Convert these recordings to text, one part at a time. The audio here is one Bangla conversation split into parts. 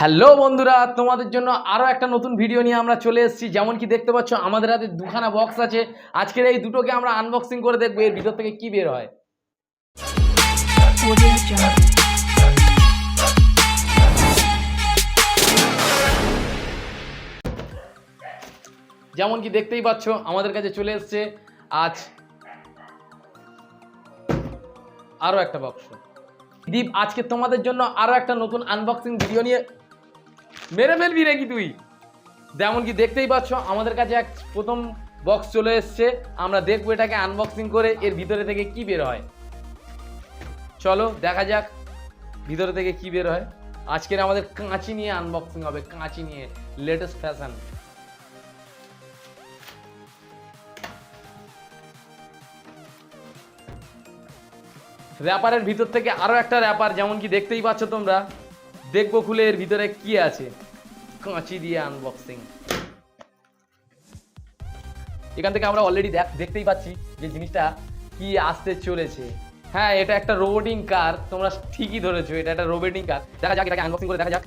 হ্যালো বন্ধুরা, তোমাদের জন্য আরও একটা নতুন ভিডিও নিয়ে আমরা চলে এসেছি। যেমন কি দেখতে পাচ্ছ আমাদের হাতে দুখানা বক্স আছে। আজকের এই দুটোকে আমরা আনবক্সিং করে দেখবো এর ভিতর থেকে কি বের হয়। যেমন কি দেখতেই পাচ্ছ আমাদের কাছে চলে এসছে আজ আরও একটা বক্স। দীপ আজকে তোমাদের জন্য আরও একটা নতুন আনবক্সিং ভিডিও নিয়ে মেরে ফেলবি নাকি তুই। যেমন কি দেখতেই পাচ্ছ আমাদের কাছে এক প্রথম বক্স চলে এসছে। আমরা দেখবো এটাকে আনবক্সিং করে এর ভিতরে থেকে কি বের হয়। চলো দেখা যাক ভিতরে থেকে কি বের হয়। আজকের আমাদের কাঁচি নিয়ে আনবক্সিং হবে, কাঁচি নিয়ে, লেটেস্ট ফ্যাশন। র্যাপারের ভিতর থেকে আরো একটা র্যাপার, যেমন কি দেখতেই পাচ্ছ তোমরা। দেখবো খুলে এর ভিতরে কি আছে। কাঁচি দিয়ে আনবক্সিং। এখান থেকে আমরা অলরেডি দেখতেই পাচ্ছি যে জিনিসটা কি আসতে চলেছে। হ্যাঁ, এটা একটা রোবোটিং কার। তোমরা ঠিকই ধরেছো, এটা একটা রোবোটিং কার। দেখা যাক এটাকে আনবক্সিং করে দেখা যাক।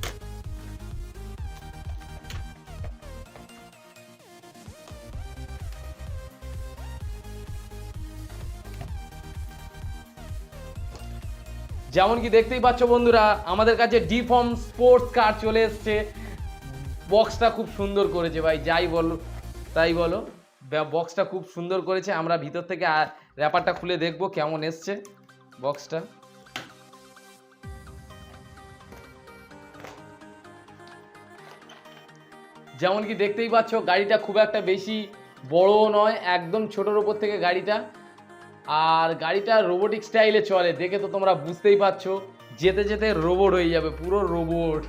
যেমন কি দেখতেই পাচ্ছ বন্ধুরা আমাদের কাছে ডিফর্ম স্পোর্টস কার চলে এসছে। বক্সটা খুব সুন্দর করেছে ভাই, যাই বলো তাই বলো, বক্সটা খুব সুন্দর করেছে। আমরা ভিতর থেকে র্যাপারটা খুলে দেখবো কেমন এসছে বক্সটা। যেমন কি দেখতেই পাচ্ছ গাড়িটা খুব একটা বেশি বড় নয়, একদম ছোটোর ওপর থেকে গাড়িটা। আর গাড়িটা রোবোটিক স্টাইলে চলে, দেখে তো তোমরা বুঝতেই পারছো। যেতে যেতে রোবট হয়ে যাবে, পুরো রোবট।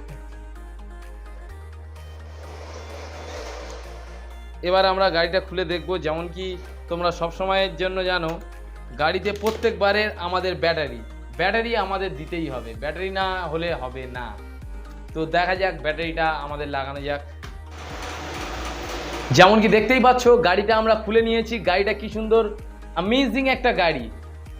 এবার আমরা গাড়িটা খুলে দেখব। যেমন কি তোমরা সব সময়ের জন্য জানো গাড়িতে প্রত্যেকবারের আমাদের ব্যাটারি আমাদের দিতেই হবে, ব্যাটারি না হলে হবে না। তো দেখা যাক ব্যাটারিটা আমাদের লাগানো যাক। যেমন কি দেখতেই পাচ্ছ গাড়িটা আমরা খুলে নিয়েছি। গাড়িটা কি সুন্দর অ্যামেজিং একটা গাড়ি,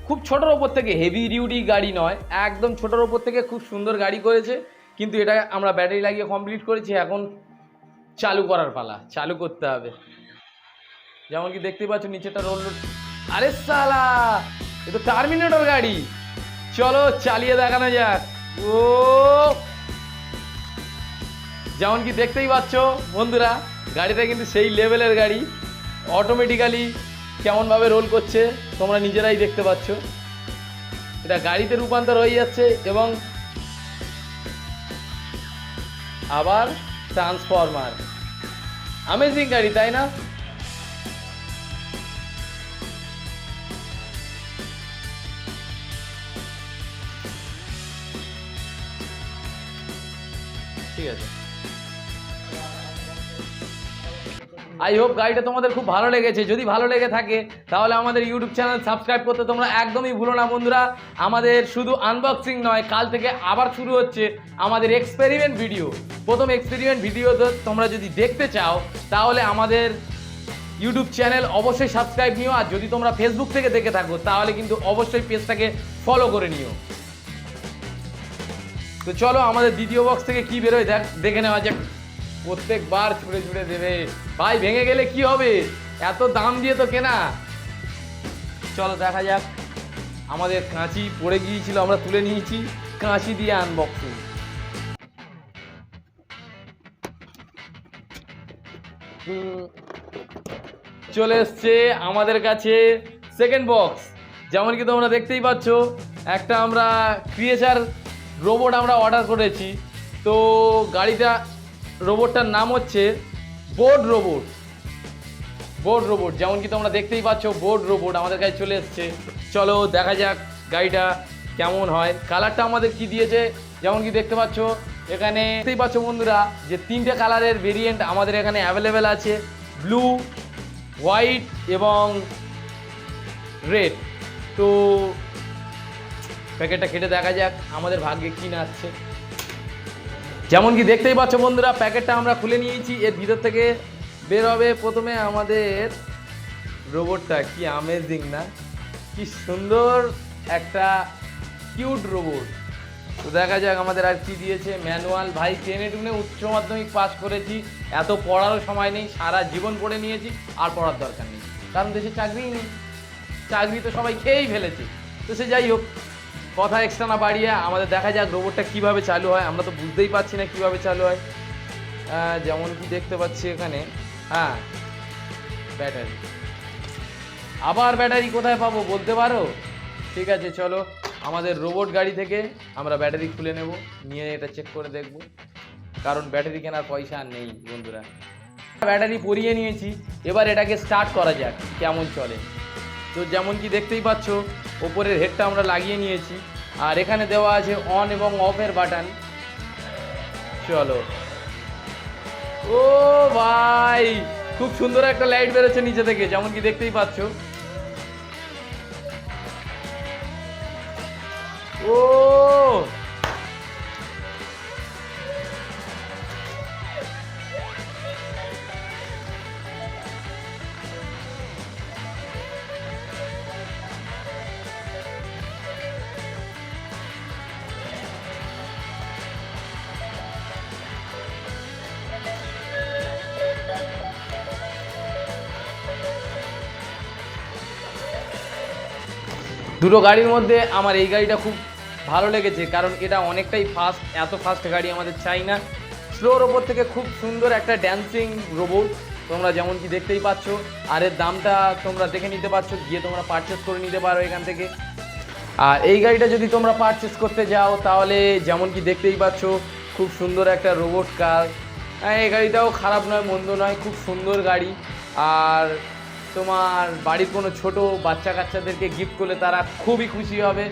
খুব ছোটোর ওপর থেকে, হেভি ডিউটি গাড়ি নয়, একদম ছোটোর ওপর থেকে খুব সুন্দর গাড়ি করেছে। কিন্তু এটা আমরা ব্যাটারি লাগিয়ে কমপ্লিট করেছি, এখন চালু করার পালা, চালু করতে হবে। যেমন কি দেখতে পাচ্ছ নিচেটা রোল। আরে সালা, এ তো টার্মিনেটর গাড়ি। চলো চালিয়ে দেখানো যাক। ও যেমন কি দেখতেই পাচ্ছ বন্ধুরা গাড়িটা কিন্তু সেই লেভেলের গাড়ি। অটোমেটিক্যালি কেমনভাবে রোল করছে তোমরা নিজেরাই দেখতে পাচ্ছ। এটা গাড়িতে রূপান্তর হয়ে যাচ্ছে এবং আবার ট্রান্সফরমার। অ্যামেজিং গাড়ি, তাই না? ঠিক আছে, আই হোপ গাড়িটা তোমাদের খুব ভালো লেগেছে। যদি ভালো লেগে থাকে তাহলে আমাদের ইউটিউব চ্যানেল সাবস্ক্রাইব করতে তোমরা একদমই ভুলো না বন্ধুরা। আমাদের শুধু আনবক্সিং নয়, কাল থেকে আবার শুরু হচ্ছে আমাদের এক্সপেরিমেন্ট ভিডিও। প্রথম এক্সপেরিমেন্ট ভিডিও তোমরা যদি দেখতে চাও তাহলে আমাদের ইউটিউব চ্যানেল অবশ্যই সাবস্ক্রাইব নিও। আর যদি তোমরা ফেসবুক থেকে দেখে থাকো তাহলে কিন্তু অবশ্যই পেজটাকে ফলো করে নিও। তো চলো আমাদের দ্বিতীয় বক্স থেকে কি বেরোয় দেখে নেওয়া যাক। প্রত্যেকবার ছুঁড়ে ছুঁড়ে দেবে ভাই, ভেঙে গেলে কি হবে, এত দাম দিয়ে তো কেনা। চলো দেখা যাক। আমাদের কাঁচি পড়ে গিয়েছিল, আমরা তুলে নিয়েছি, কাঁচি দিয়ে আনবক্সিং। চলে এসছে আমাদের কাছে সেকেন্ড বক্স। যেমন কি তোমরা দেখতেই পাচ্ছ একটা আমরা ক্রিয়েচার রোবট আমরা অর্ডার করেছি। তো গাড়িটা রোবটটার নাম হচ্ছে বোর্ড রোবট। যেমন কি তোমরা দেখতেই পাচ্ছ বোর্ড রোবট আমাদের কাছে চলে এসছে। চলো দেখা যাক গাড়িটা কেমন হয়। কালারটা আমাদের কি দিয়েছে যেমন কি দেখতে পাচ্ছ এখানে, দেখতেই পাচ্ছ বন্ধুরা যে 3টে কালারের ভেরিয়েন্ট আমাদের এখানে অ্যাভেলেবেল আছে, ব্লু, হোয়াইট এবং রেড। তো প্যাকেটটা কেটে দেখা যাক আমাদের ভাগ্যে কি নাচছে। যেমন কি দেখতেই পাচ্ছ বন্ধুরা প্যাকেটটা আমরা খুলে নিয়েছি। এর ভিতর থেকে বের হবে প্রথমে আমাদের রোবটটা। কি অ্যামেজিং না, কি সুন্দর একটা কিউট রোবট। তো দেখা যাক আমাদের আর কি দিয়েছে। ম্যানুয়াল, ভাই টেনে টুনে উচ্চ মাধ্যমিক পাস করেছি, এত পড়ারও সময় নেই, সারা জীবন পড়ে নিয়েছি, আর পড়ার দরকার নেই, কারণ দেশে চাকরিই নেই, চাকরি তো সবাই খেয়েই ফেলেছে। তো সে যাই হোক, কথা এক্সট্রা না বাড়িয়ে আমাদের দেখা যাক রোবটটা কিভাবে চালু হয়। আমরা তো বুঝতেই পারছি না কিভাবে চালু হয়। যেমন কি দেখতে পাচ্ছি এখানে, হ্যাঁ ব্যাটারি, আবার ব্যাটারি কোথায় পাবো বলতে পারো? ঠিক আছে চলো, আমাদের রোবট গাড়ি থেকে আমরা ব্যাটারি খুলে নেব, নিয়ে এটা চেক করে দেখব, কারণ ব্যাটারি কেনার পয়সা আর নেই বন্ধুরা। ব্যাটারি পরিয়ে নিয়েছি, এবার এটাকে স্টার্ট করা যাক কেমন চলে। তো যেমন কি দেখতেই পাচ্ছ, ওপরের হেডটা আমরা লাগিয়ে নিয়েছি, আর এখানে দেওয়া আছে অন এবং অফের বাটন। চলো, ও ভাই খুব সুন্দর একটা লাইট বেরোচ্ছে নিচে থেকে, যেমন কি দেখতেই পাচ্ছ। ও দুটো গাড়ির মধ্যে আমার এই গাড়িটা খুব ভালো লেগেছে, কারণ এটা অনেকটাই ফাস্ট, এত ফাস্ট গাড়ি আমাদের চাই না। স্লোর ওপর থেকে খুব সুন্দর একটা ড্যান্সিং রোবট, তোমরা যেমন কি দেখতেই পাচ্ছ। আর এর দামটা তোমরা দেখে নিতে পারছো, গিয়ে তোমরা পারচেস করে নিতে পারো এখান থেকে। আর এই গাড়িটা যদি তোমরা পারচেস করতে যাও, তাহলে যেমন কি দেখতেই পাচ্ছ, খুব সুন্দর একটা রোবট কার। এই গাড়িটাও খারাপ নয়, মন্দ নয়, খুব সুন্দর গাড়ি। আর তোমার বাড়ির কোনো ছোট বাচ্চা কাচ্চাদেরকে গিফট করলে তারা খুবই খুশি হবে।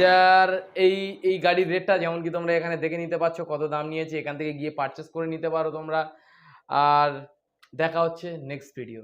যার এই এই গাড়ির রেটটা যেমন কি তোমরা এখানে দেখে নিতে পারছো কত দাম নিয়েছে, এখান থেকে গিয়ে পারচেস করে নিতে পারো তোমরা। আর দেখা হচ্ছে নেক্সট ভিডিও।